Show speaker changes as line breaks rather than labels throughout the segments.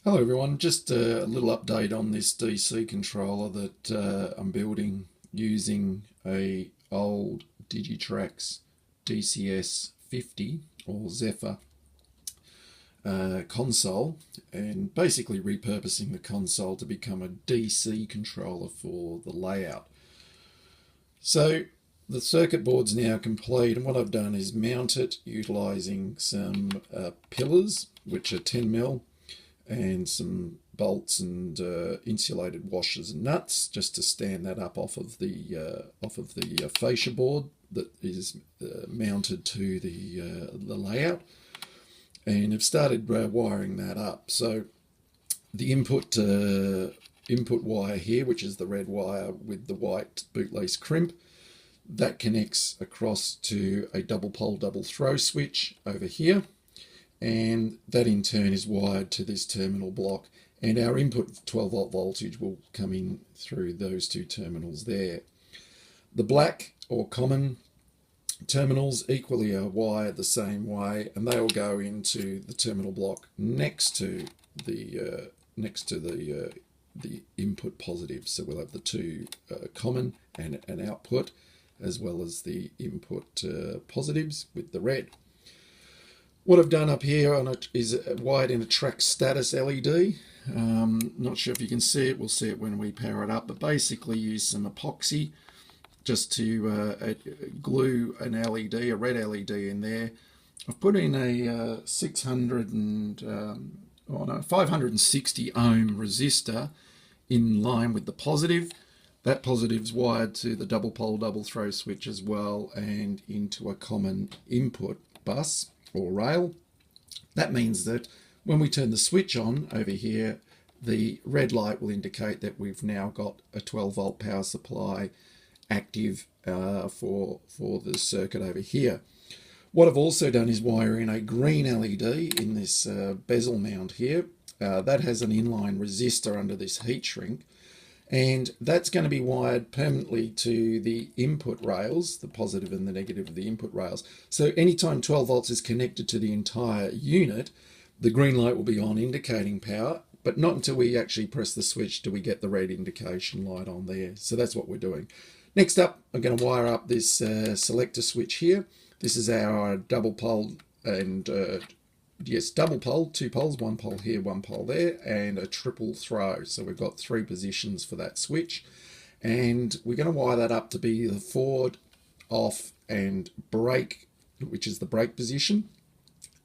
Hello everyone, just a little update on this DC controller that I'm building using a old Digitrax DCS50 or Zephyr console, and basically repurposing the console to become a DC controller for the layout. So the circuit board's now complete, and what I've done is mount it utilizing some pillars which are 10mm and some bolts and insulated washers and nuts, just to stand that up off of the fascia board that is mounted to the layout. And I've started wiring that up. So the input wire here, which is the red wire with the white bootlace crimp, that connects across to a double pole double throw switch over here, and that in turn is wired to this terminal block, and our input 12 volt voltage will come in through those two terminals there. The black or common terminals equally are wired the same way, and they will go into the terminal block next to the input positive. So we'll have the two common and an output, as well as the input positives with the red. What I've done up here on it is wired in a track status LED. Not sure if you can see it, we'll see it when we power it up, but basically use some epoxy just to glue an LED, a red LED in there. I've put in a 560 ohm resistor in line with the positive. That positive's wired to the double pole double throw switch as well, and into a common input bus or rail. That means that when we turn the switch on over here, the red light will indicate that we've now got a 12 volt power supply active for the circuit over here. What I've also done is wire in a green LED in this bezel mount here. That has an inline resistor under this heat shrink, and that's going to be wired permanently to the input rails, the positive and the negative of the input rails. So anytime 12 volts is connected to the entire unit, the green light will be on indicating power, but not until we actually press the switch do we get the red indication light on there. So that's what we're doing. Next up, I'm going to wire up this selector switch here. This is our double pole and double pole, 2 poles, 1 pole here, 1 pole there, and a triple throw. So we've got 3 positions for that switch, and we're going to wire that up to be the forward, off, and brake, which is the brake position,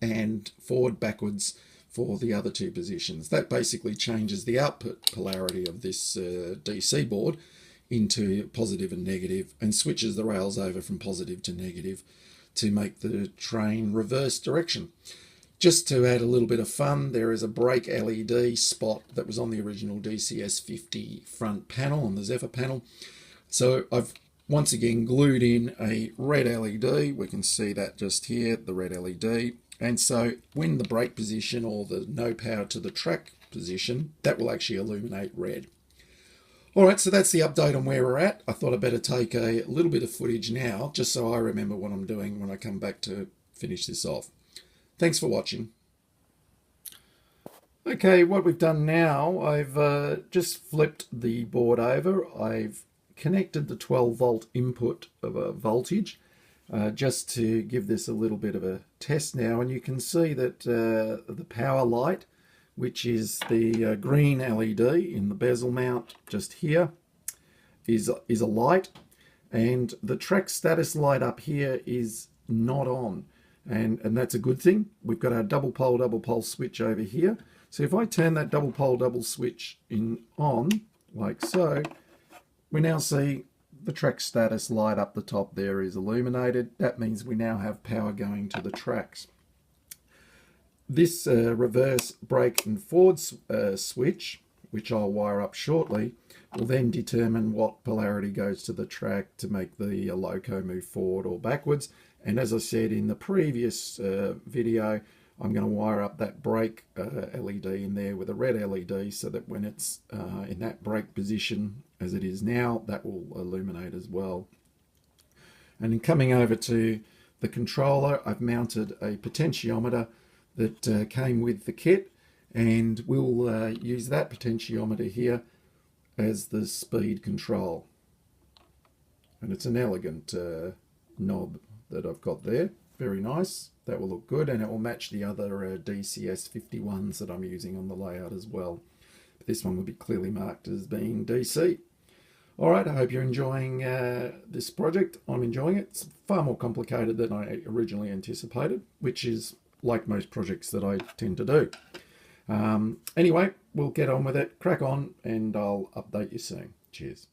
and forward, backwards for the other 2 positions. That basically changes the output polarity of this DC board into positive and negative, and switches the rails over from positive to negative to make the train reverse direction. Just to add a little bit of fun, there is a brake LED spot that was on the original DCS50 front panel, on the Zephyr panel. So I've once again glued in a red LED. We can see that just here, the red LED. And so when the brake position or the no power to the track position, that will actually illuminate red. All right, so that's the update on where we're at. I thought I'd better take a little bit of footage now, just so I remember what I'm doing when I come back to finish this off. Thanks for watching. Okay, what we've done now, I've just flipped the board over. I've connected the 12 volt input of a voltage just to give this a little bit of a test now. And you can see that the power light, which is the green LED in the bezel mount just here, is a light. And the track status light up here is not on. And that's a good thing. We've got our double pole switch over here. So if I turn that double pole double switch on, like so, we now see the track status light up the top there is illuminated. That means we now have power going to the tracks. This reverse brake and forward switch, which I'll wire up shortly, will then determine what polarity goes to the track to make the loco move forward or backwards. And as I said in the previous video, I'm going to wire up that brake LED in there with a red LED, so that when it's in that brake position as it is now, that will illuminate as well. And in coming over to the controller, I've mounted a potentiometer that came with the kit, and we'll use that potentiometer here as the speed control. And it's an elegant knob that I've got there. Very nice. That will look good, and it will match the other DCS51s that I'm using on the layout as well. But this one will be clearly marked as being DC. All right, I hope you're enjoying this project. I'm enjoying it. It's far more complicated than I originally anticipated, which is like most projects that I tend to do. Anyway, we'll get on with it, crack on, and I'll update you soon. Cheers.